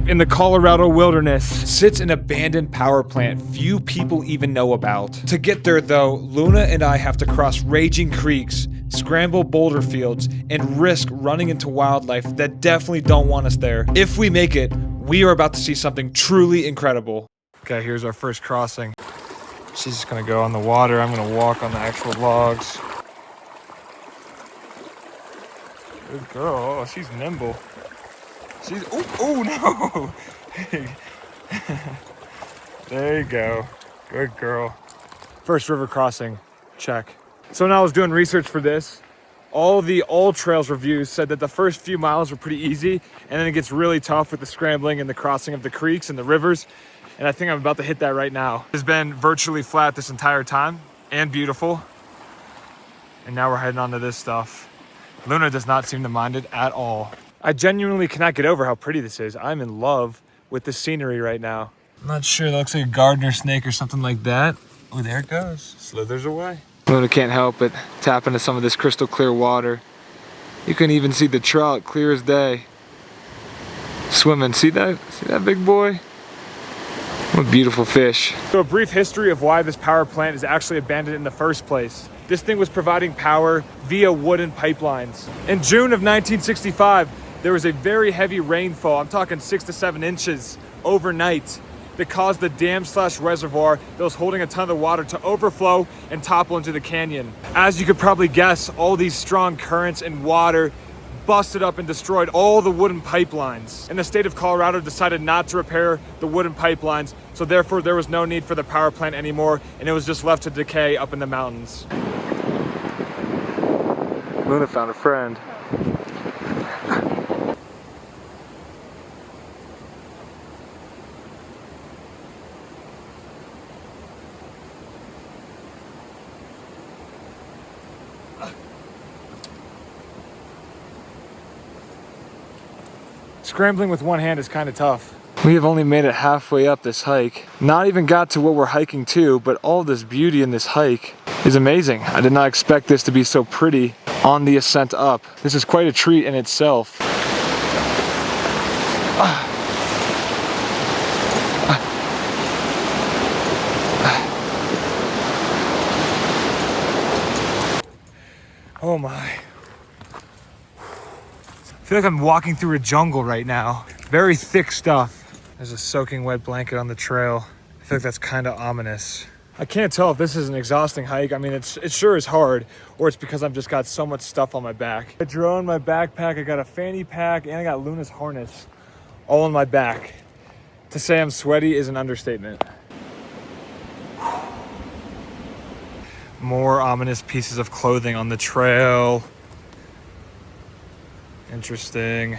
deep in the Colorado wilderness sits an abandoned power plant few people even know about. To get there though, Luna and I have to cross raging creeks, scramble boulder fields, and risk running into wildlife that definitely don't want us there. If we make it, we are about to see something truly incredible. Okay, here's our first crossing. She's just gonna go on the water. I'm gonna walk on the actual logs. Good girl. Oh, she's nimble. She's, oh no. There you go. Good girl. First river crossing, check. So when I was doing research for this, all the All Trails reviews said that the first few miles were pretty easy, and then it gets really tough with the scrambling and the crossing of the creeks and the rivers. And I think I'm about to hit that right now. It's been virtually flat this entire time and beautiful. And now we're heading on to this stuff. Luna does not seem to mind it at all. I genuinely cannot get over how pretty this is. I'm in love with the scenery right now. I'm not sure, that looks like a gardener snake or something like that. Oh, there it goes, slithers away. Luna can't help but tap into some of this crystal clear water. You can even see the trout clear as day. Swimming, see that big boy? What a beautiful fish. So a brief history of why this power plant is actually abandoned in the first place. This thing was providing power via wooden pipelines. In June of 1965, there was a very heavy rainfall, I'm talking 6 to 7 inches overnight, that caused the dam/reservoir that was holding a ton of the water to overflow and topple into the canyon. As you could probably guess, all these strong currents and water busted up and destroyed all the wooden pipelines. And the state of Colorado decided not to repair the wooden pipelines, so therefore there was no need for the power plant anymore, and it was just left to decay up in the mountains. Luna found a friend. Scrambling with one hand is kind of tough. We have only made it halfway up this hike. Not even got to what we're hiking to, but all this beauty in this hike is amazing. I did not expect this to be so pretty on the ascent up. This is quite a treat in itself. Oh my. I feel like I'm walking through a jungle right now. Very thick stuff. There's a soaking wet blanket on the trail. I feel like that's kind of ominous. I can't tell if this is an exhausting hike. I mean, it sure is hard, or it's because I've just got so much stuff on my back. I drew on my backpack, I got a fanny pack, and I got Luna's harness all on my back. To say I'm sweaty is an understatement. More ominous pieces of clothing on the trail. Interesting.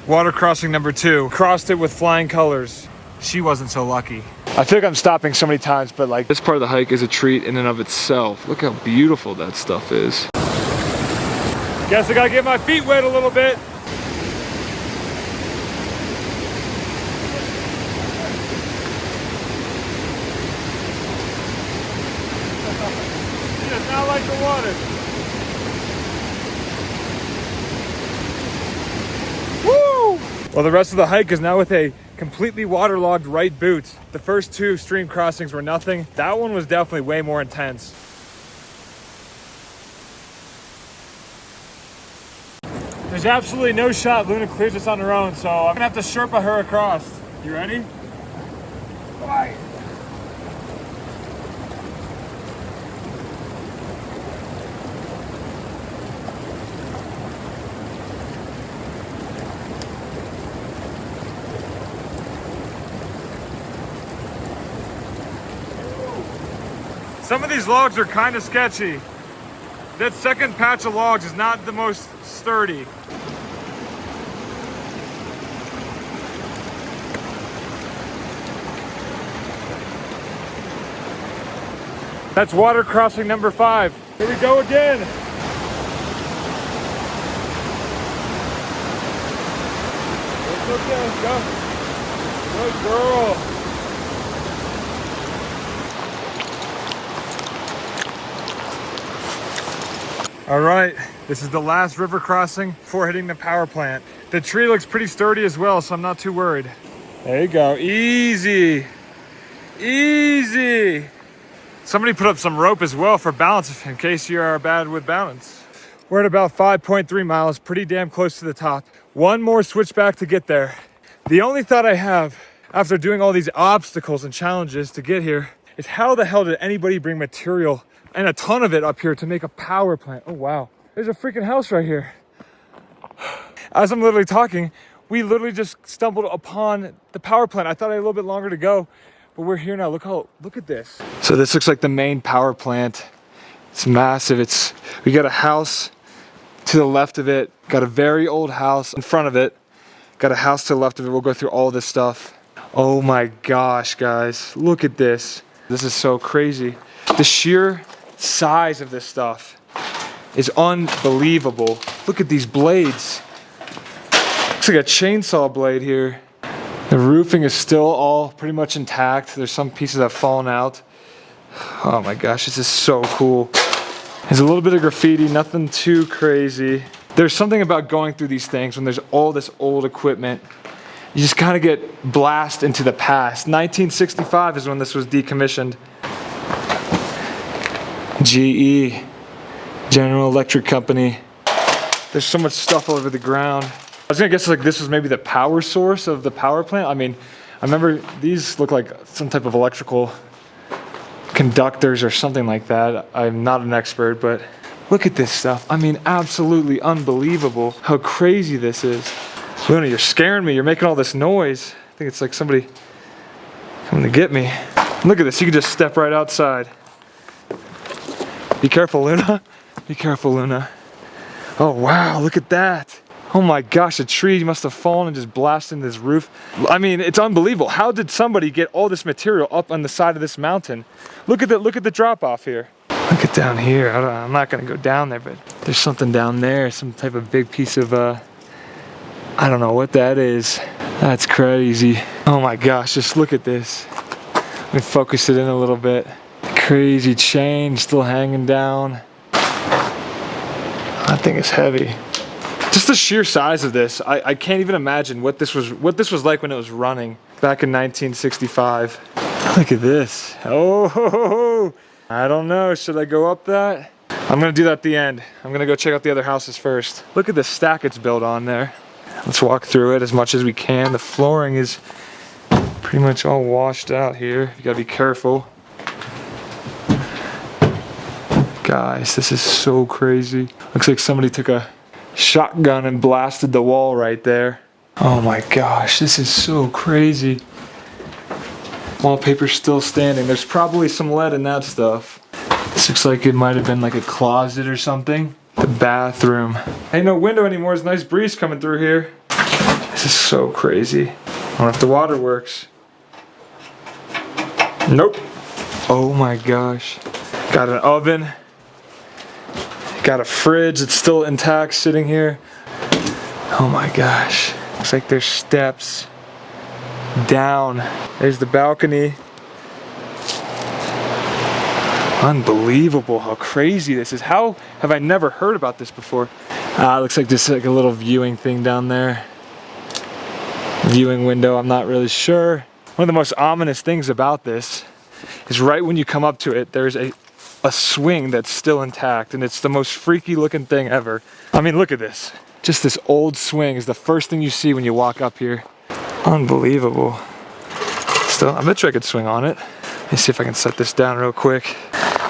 Water crossing number 2. Crossed it with flying colors. She wasn't so lucky. I feel like I'm stopping so many times, but like this part of the hike is a treat in and of itself. Look how beautiful that stuff is. Guess I gotta get my feet wet a little bit. She does not like the water. Woo! Well, the rest of the hike is now with a completely waterlogged right boot. The first 2 stream crossings were nothing. That one was definitely way more intense. There's absolutely no shot Luna clears this on her own, so I'm gonna have to Sherpa her across. You ready? Bye. Some of these logs are kind of sketchy. That second patch of logs is not the most sturdy. That's water crossing number 5. Here we go again. It's okay, go. Good girl. All right, this is the last river crossing before hitting the power plant. The tree looks pretty sturdy as well, so I'm not too worried. There you go, easy, easy. Somebody put up some rope as well for balance in case you are bad with balance. We're at about 5.3 miles, pretty damn close to the top. One more switchback to get there. The only thought I have after doing all these obstacles and challenges to get here is how the hell did anybody bring material and a ton of it up here to make a power plant? Oh wow, there's a freaking house right here. As I'm literally talking, we literally just stumbled upon the power plant. I thought I had a little bit longer to go, but we're here now. Look at this. So this looks like the main power plant. It's massive. We got a house to the left of it, got a very old house in front of it, got a house to the left of it. We'll go through all this stuff. Oh my gosh, guys, look at this. This is so crazy. The sheer size of this stuff is unbelievable. Look at these blades. Looks like a chainsaw blade here. The roofing is still all pretty much intact. There's some pieces that have fallen out. Oh my gosh, this is so cool. There's a little bit of graffiti, nothing too crazy. There's something about going through these things when there's all this old equipment. You just kind of get blasted into the past. 1965 is when this was decommissioned. GE, General Electric Company. There's so much stuff all over the ground. I was gonna guess like this was maybe the power source of the power plant. I mean, I remember these look like some type of electrical conductors or something like that. I'm not an expert, but look at this stuff. I mean, absolutely unbelievable how crazy this is. Luna, you're scaring me. You're making all this noise. I think it's like somebody coming to get me. Look at this. You can just step right outside. Be careful, Luna. Be careful, Luna. Oh, wow. Look at that. Oh my gosh, a tree must have fallen and just blasted this roof. I mean, it's unbelievable. How did somebody get all this material up on the side of this mountain? Look at the drop off here. Look at down here. I'm not gonna go down there, but there's something down there, some type of big piece of, I don't know what that is. That's crazy. Oh my gosh, just look at this. Let me focus it in a little bit. Crazy chain still hanging down. That thing is heavy. Just the sheer size of this, I can't even imagine what this was like when it was running back in 1965. Look at this. Oh, I don't know. Should I go up that? I'm gonna do that at the end. I'm gonna go check out the other houses first. Look at the stack it's built on there. Let's walk through it as much as we can. The flooring is pretty much all washed out here. You gotta be careful. Guys, this is so crazy. Looks like somebody took a shotgun and blasted the wall right there. Oh my gosh, this is so crazy. Wallpaper's still standing. There's probably some lead in that stuff. This looks like it might have been like a closet or something. The bathroom. Ain't no window anymore. There's a nice breeze coming through here. This is so crazy. I don't know if the water works. Nope. Oh my gosh. Got an oven. Got a fridge that's still intact sitting here. Oh my gosh. Looks like there's steps down. There's the balcony. Unbelievable how crazy this is. How have I never heard about this before? Looks like just like a little viewing thing down there. Viewing window, I'm not really sure. One of the most ominous things about this is right when you come up to it, there's a swing that's still intact, and it's the most freaky looking thing ever. I mean, look at this. Just this old swing is the first thing you see when you walk up here. Unbelievable. Still, I bet you I could swing on it. Let me see if I can set this down real quick.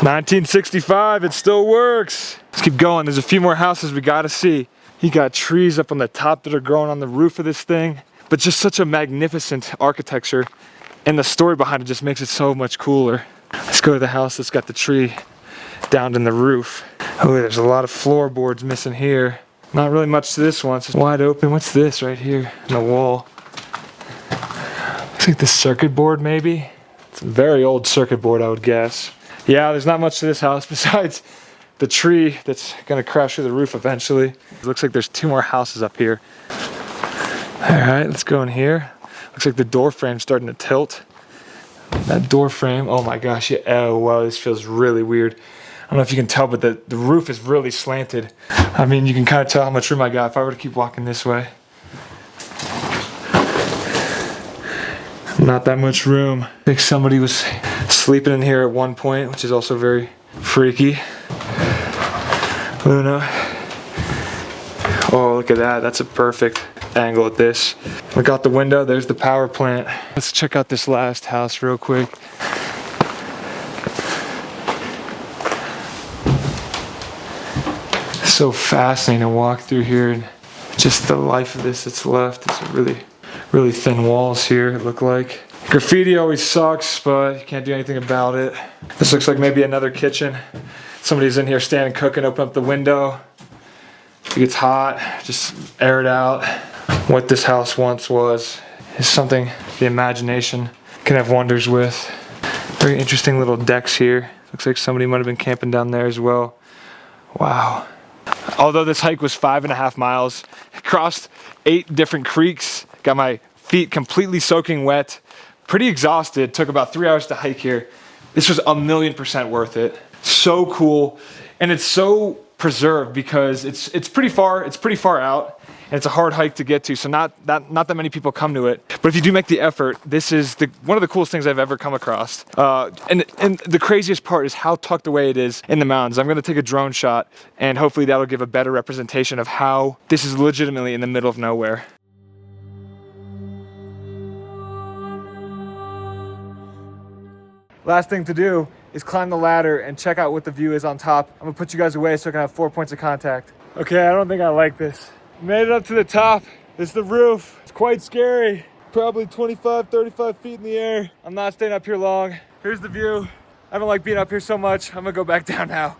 1965, it still works. Let's keep going. There's a few more houses we gotta see. You got trees up on the top that are growing on the roof of this thing, but just such a magnificent architecture, and the story behind it just makes it so much cooler. Let's go to the house that's got the tree down in the roof. Oh, there's a lot of floorboards missing here. Not really much to this one. It's just wide open. What's this right here in the wall? Looks like the circuit board maybe. It's a very old circuit board, I would guess. Yeah, there's not much to this house besides the tree that's gonna crash through the roof eventually. It looks like there's two more houses up here. All right, let's go in here. Looks like the door frame's starting to tilt. That door frame, oh my gosh, yeah, oh wow, this feels really weird. I don't know if you can tell, but the roof is really slanted. I mean, you can kind of tell how much room I got if I were to keep walking this way. Not that much room. I think somebody was sleeping in here at one point, which is also very freaky. Luna. Oh, look at that. That's a perfect angle at this. Look out the window. There's the power plant. Let's check out this last house real quick. So fascinating to walk through here, and just the life of this that's left. It's really thin walls here, it look like. Graffiti always sucks, but you can't do anything about it. This looks like maybe another kitchen. Somebody's in here standing cooking, open up the window. It gets hot, just air it out. What this house once was is something the imagination can have wonders with. Very interesting little decks here. Looks like somebody might have been camping down there as well. Wow. Although this hike was 5.5 miles, crossed 8 different creeks, got my feet completely soaking wet, pretty exhausted, took about 3 hours to hike here. This was 1,000,000% worth it. So cool, and it's so preserved because it's pretty far out, and it's a hard hike to get to, so not that many people come to it. But if you do make the effort, this is one of the coolest things I've ever come across. And the craziest part is how tucked away it is in the mountains. I'm gonna take a drone shot, and hopefully that'll give a better representation of how this is legitimately in the middle of nowhere. Last thing to do is climb the ladder and check out what the view is on top. I'm gonna put you guys away so I can have 4 points of contact. Okay, I don't think I like this. Made it up to the top. This is the roof. It's quite scary. Probably 25, 35 feet in the air. I'm not staying up here long. Here's the view. I don't like being up here so much. I'm gonna go back down now.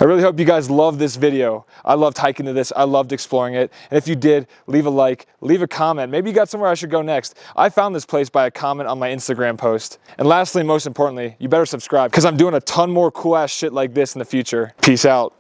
I really hope you guys love this video. I loved hiking to this. I loved exploring it. And if you did, leave a like, leave a comment. Maybe you got somewhere I should go next. I found this place by a comment on my Instagram post. And lastly, most importantly, you better subscribe because I'm doing a ton more cool ass shit like this in the future. Peace out.